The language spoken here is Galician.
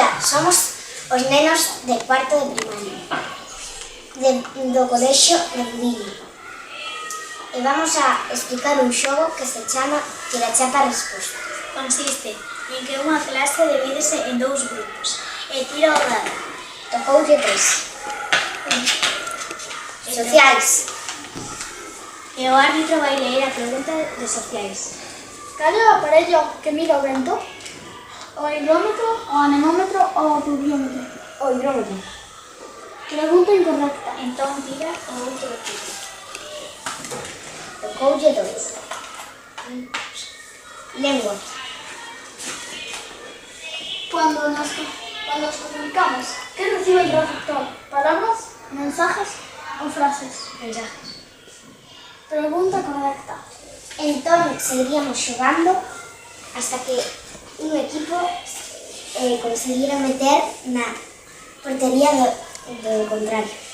Ola, somos os nenos de cuarto de primaria do colexio de Budiño e vamos a explicar un xogo que se chama Tira chapa resposta. Consiste en que unha clase divídese en dous grupos e tira o dado. Tocoulle 3. Sociais. E o árbitro vai ler a pregunta de sociais. Cal é o aparello que mira o vento? O hidrómetro, o anemómetro ou o pluviómetro? O hidrómetro. Pregunta incorrecta. Entón tira o outro tipo. Tocoulle 2. Lengua. Cuando nos comunicamos, ¿qué recibe el receptor? ¿Palabras, mensajes o frases? Mensajes. Pregunta correcta. Entón, seguiríamos xogando hasta que un equipo conseguira meter na portería do contrario.